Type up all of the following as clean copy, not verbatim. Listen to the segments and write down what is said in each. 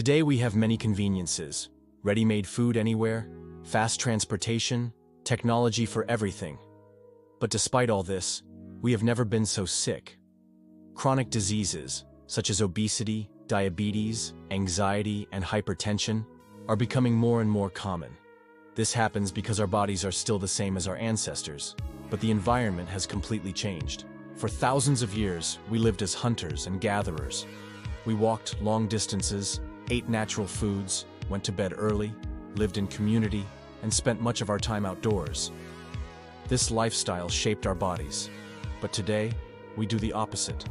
Today we have many conveniences, ready-made food anywhere, fast transportation, technology for everything. But despite all this, we have never been so sick. Chronic diseases, such as obesity, diabetes, anxiety, and hypertension, are becoming more and more common. This happens because our bodies are still the same as our ancestors, but the environment has completely changed. For thousands of years, we lived as hunters and gatherers. We walked long distances, ate natural foods, went to bed early, lived in community, and spent much of our time outdoors. This lifestyle shaped our bodies, but today, we do the opposite.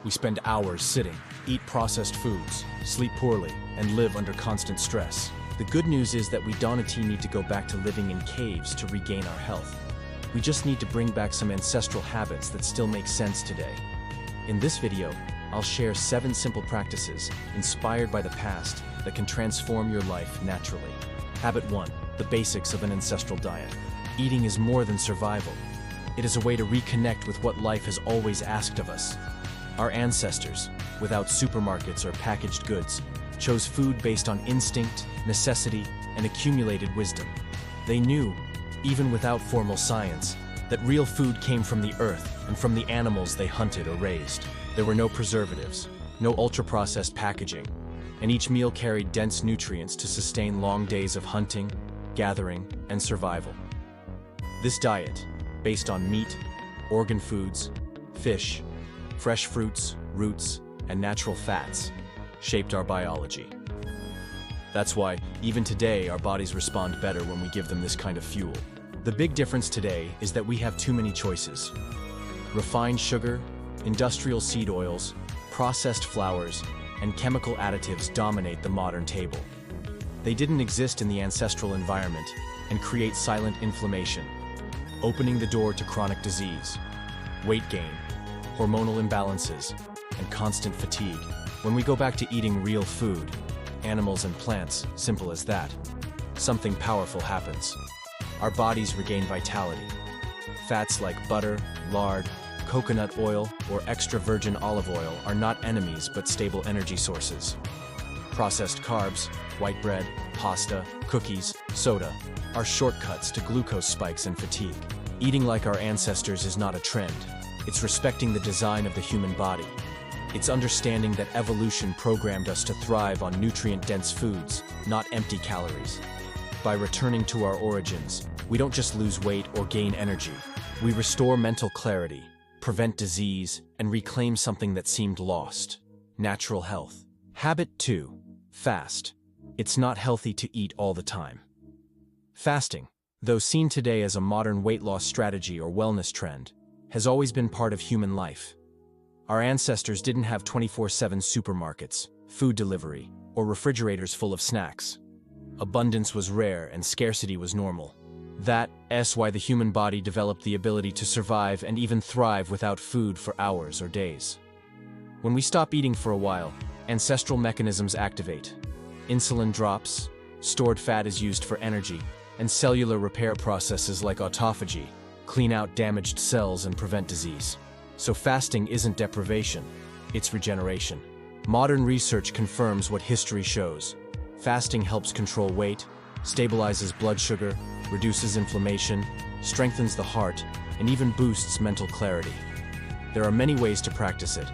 We spend hours sitting, eat processed foods, sleep poorly, and live under constant stress. The good news is that we don't need to go back to living in caves to regain our health. We just need to bring back some ancestral habits that still make sense today. In this video, I'll share 7 simple practices inspired by the past that can transform your life naturally. Habit 1. The basics of an ancestral diet. Eating is more than survival. It is a way to reconnect with what life has always asked of us. Our ancestors, without supermarkets or packaged goods, chose food based on instinct, necessity, and accumulated wisdom. They knew, even without formal science, that real food came from the earth and from the animals they hunted or raised. There were no preservatives, no ultra-processed packaging, and each meal carried dense nutrients to sustain long days of hunting, gathering, and survival. This diet, based on meat, organ foods, fish, fresh fruits, roots, and natural fats, shaped our biology. That's why, even today, our bodies respond better when we give them this kind of fuel. The big difference today is that we have too many choices. Refined sugar, industrial seed oils, processed flours, and chemical additives dominate the modern table. They didn't exist in the ancestral environment and create silent inflammation, opening the door to chronic disease, weight gain, hormonal imbalances, and constant fatigue. When we go back to eating real food, animals and plants, simple as that, something powerful happens. Our bodies regain vitality. Fats like butter, lard, coconut oil, or extra virgin olive oil are not enemies but stable energy sources. Processed carbs, white bread, pasta, cookies, soda, are shortcuts to glucose spikes and fatigue. Eating like our ancestors is not a trend. It's respecting the design of the human body. It's understanding that evolution programmed us to thrive on nutrient-dense foods, not empty calories. By returning to our origins, we don't just lose weight or gain energy. We restore mental clarity, prevent disease, and reclaim something that seemed lost: natural health. Habit 2. Fast. It's not healthy to eat all the time. Fasting, though seen today as a modern weight loss strategy or wellness trend, has always been part of human life. Our ancestors didn't have 24/7 supermarkets, food delivery, or refrigerators full of snacks. Abundance was rare and scarcity was normal. That's why the human body developed the ability to survive and even thrive without food for hours or days. When we stop eating for a while, ancestral mechanisms activate. Insulin drops, stored fat is used for energy, and cellular repair processes like autophagy clean out damaged cells and prevent disease. So fasting isn't deprivation, it's regeneration. Modern research confirms what history shows. Fasting helps control weight, stabilizes blood sugar, reduces inflammation, strengthens the heart, and even boosts mental clarity. There are many ways to practice it.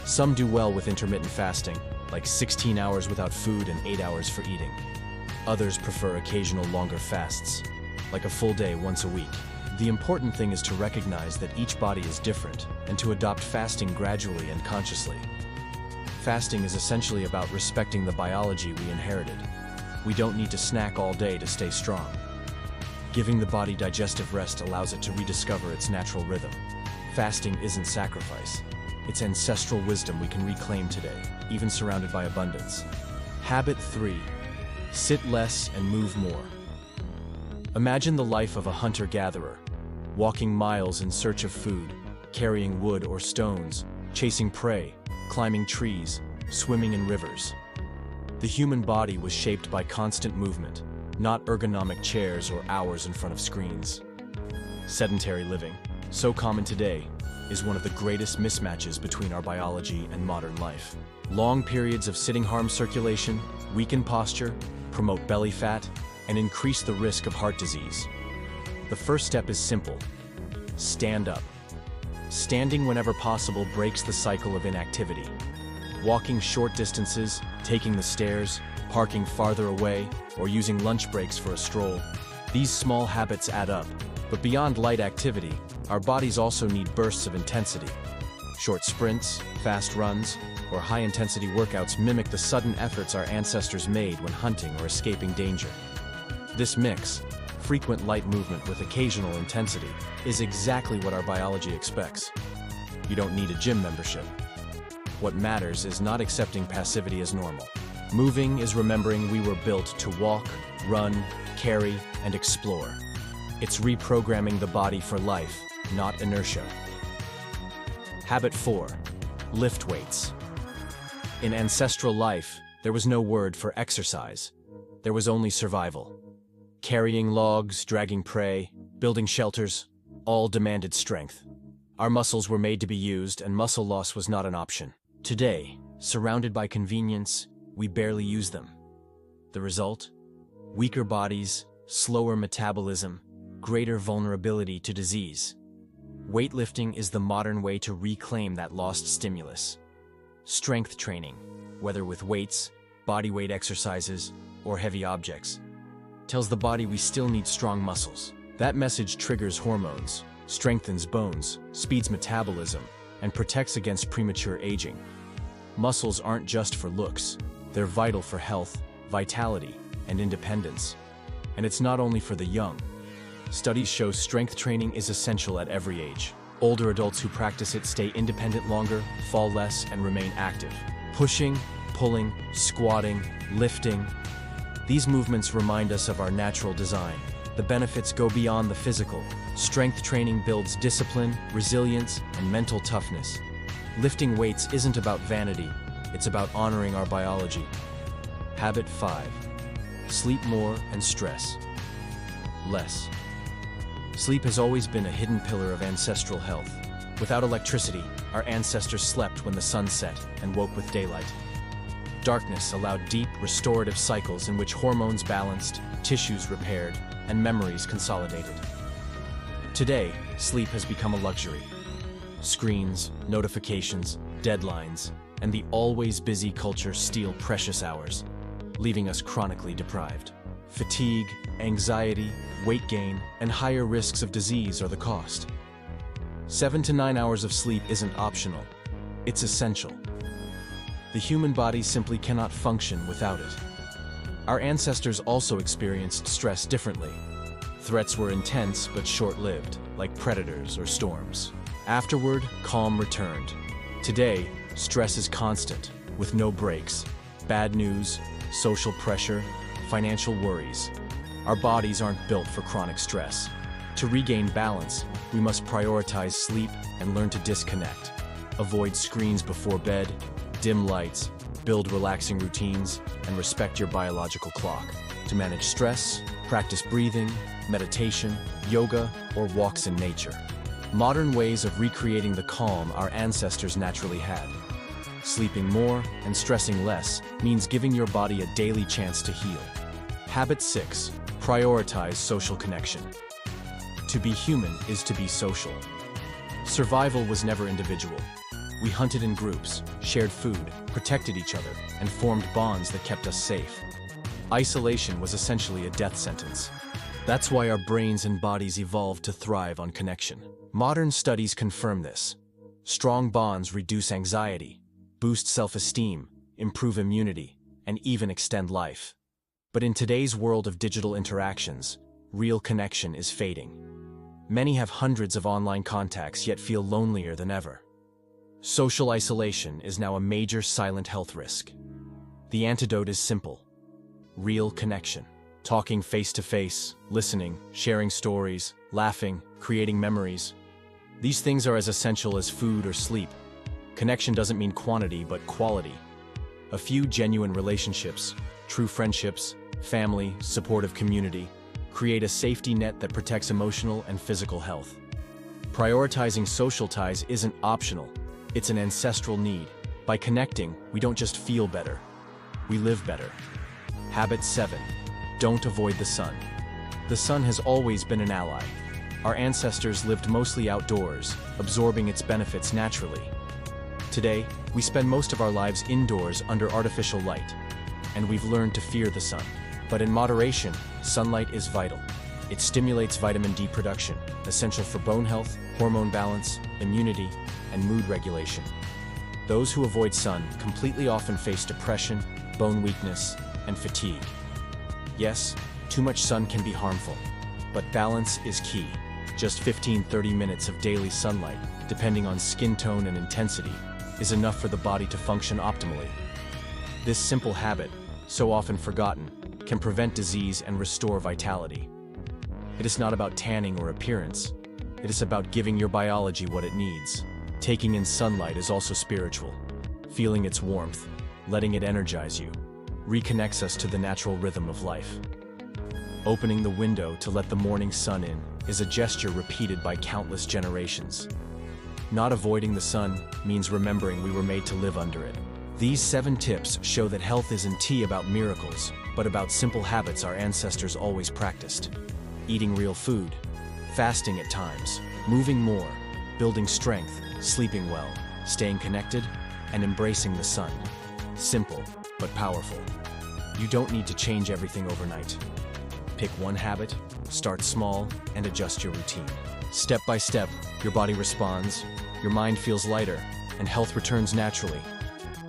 Some do well with intermittent fasting, like 16 hours without food and 8 hours for eating. Others prefer occasional longer fasts, like a full day once a week. The important thing is to recognize that each body is different and to adopt fasting gradually and consciously. Fasting is essentially about respecting the biology we inherited. We don't need to snack all day to stay strong. Giving the body digestive rest allows it to rediscover its natural rhythm. Fasting isn't sacrifice. It's ancestral wisdom we can reclaim today, even surrounded by abundance. Habit 3. Sit less and move more. Imagine the life of a hunter-gatherer, walking miles in search of food, carrying wood or stones, chasing prey, climbing trees, swimming in rivers. The human body was shaped by constant movement, not ergonomic chairs or hours in front of screens. Sedentary living, so common today, is one of the greatest mismatches between our biology and modern life. Long periods of sitting harm circulation, weaken posture, promote belly fat, and increase the risk of heart disease. The first step is simple: stand up. Standing whenever possible breaks the cycle of inactivity. Walking short distances, taking the stairs, parking farther away, or using lunch breaks for a stroll. These small habits add up, but beyond light activity, our bodies also need bursts of intensity. Short sprints, fast runs, or high-intensity workouts mimic the sudden efforts our ancestors made when hunting or escaping danger. This mix, frequent light movement with occasional intensity, is exactly what our biology expects. You don't need a gym membership. What matters is not accepting passivity as normal. Moving is remembering we were built to walk, run, carry, and explore. It's reprogramming the body for life, not inertia. Habit 4. Lift weights. In ancestral life, there was no word for exercise. There was only survival. Carrying logs, dragging prey, building shelters, all demanded strength. Our muscles were made to be used, and muscle loss was not an option. Today, surrounded by convenience, we barely use them. The result? Weaker bodies, slower metabolism, greater vulnerability to disease. Weightlifting is the modern way to reclaim that lost stimulus. Strength training, whether with weights, bodyweight exercises, or heavy objects, tells the body we still need strong muscles. That message triggers hormones, strengthens bones, speeds metabolism, and protects against premature aging. Muscles aren't just for looks. They're vital for health, vitality, and independence. And it's not only for the young. Studies show strength training is essential at every age. Older adults who practice it stay independent longer, fall less, and remain active. Pushing, pulling, squatting, lifting. These movements remind us of our natural design. The benefits go beyond the physical. Strength training builds discipline, resilience, and mental toughness. Lifting weights isn't about vanity, it's about honoring our biology. Habit 5. Sleep more and stress less. Sleep has always been a hidden pillar of ancestral health. Without electricity, our ancestors slept when the sun set and woke with daylight. Darkness allowed deep, restorative cycles in which hormones balanced, tissues repaired, and memories consolidated. Today, sleep has become a luxury. Screens, notifications, deadlines, and the always busy culture steal precious hours, leaving us chronically deprived. Fatigue, anxiety, weight gain, and higher risks of disease are the cost. 7 to 9 hours of sleep isn't optional, it's essential. The human body simply cannot function without it. Our ancestors also experienced stress differently. Threats were intense but short-lived, like predators or storms. Afterward, calm returned. Today, stress is constant, with no breaks. Bad news, social pressure, financial worries. Our bodies aren't built for chronic stress. To regain balance, we must prioritize sleep and learn to disconnect. Avoid screens before bed, dim lights, build relaxing routines, and respect your biological clock. To manage stress, practice breathing, meditation, yoga, or walks in nature. Modern ways of recreating the calm our ancestors naturally had. Sleeping more and stressing less means giving your body a daily chance to heal. Habit 6. Prioritize social connection. To be human is to be social. Survival was never individual. We hunted in groups, shared food, protected each other, and formed bonds that kept us safe. Isolation was essentially a death sentence. That's why our brains and bodies evolved to thrive on connection. Modern studies confirm this. Strong bonds reduce anxiety, boost self-esteem, improve immunity, and even extend life. But in today's world of digital interactions, real connection is fading. Many have hundreds of online contacts yet feel lonelier than ever. Social isolation is now a major silent health risk. The antidote is simple: real connection. Talking face-to-face, listening, sharing stories, laughing, creating memories. These things are as essential as food or sleep. Connection doesn't mean quantity, but quality. A few genuine relationships, true friendships, family, supportive community, create a safety net that protects emotional and physical health. Prioritizing social ties isn't optional, it's an ancestral need. By connecting, we don't just feel better, we live better. Habit 7. Don't avoid the sun. The sun has always been an ally. Our ancestors lived mostly outdoors, absorbing its benefits naturally. Today, we spend most of our lives indoors under artificial light, and we've learned to fear the sun. But in moderation, sunlight is vital. It stimulates vitamin D production, essential for bone health, hormone balance, immunity, and mood regulation. Those who avoid sun completely often face depression, bone weakness, and fatigue. Yes, too much sun can be harmful, but balance is key. Just 15-30 minutes of daily sunlight, depending on skin tone and intensity, is enough for the body to function optimally. This simple habit, so often forgotten, can prevent disease and restore vitality. It is not about tanning or appearance. It is about giving your biology what it needs. Taking in sunlight is also spiritual. Feeling its warmth, letting it energize you, reconnects us to the natural rhythm of life. Opening the window to let the morning sun in is a gesture repeated by countless generations. Not avoiding the sun means remembering we were made to live under it. These 7 tips show that health isn't about miracles, but about simple habits our ancestors always practiced. Eating real food, fasting at times, moving more, building strength, sleeping well, staying connected, and embracing the sun. Simple, but powerful. You don't need to change everything overnight. Pick one habit, start small, and adjust your routine. Step by step, your body responds, your mind feels lighter, and health returns naturally.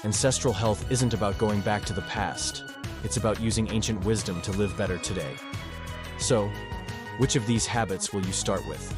Ancestral health isn't about going back to the past. It's about using ancient wisdom to live better today. So, which of these habits will you start with?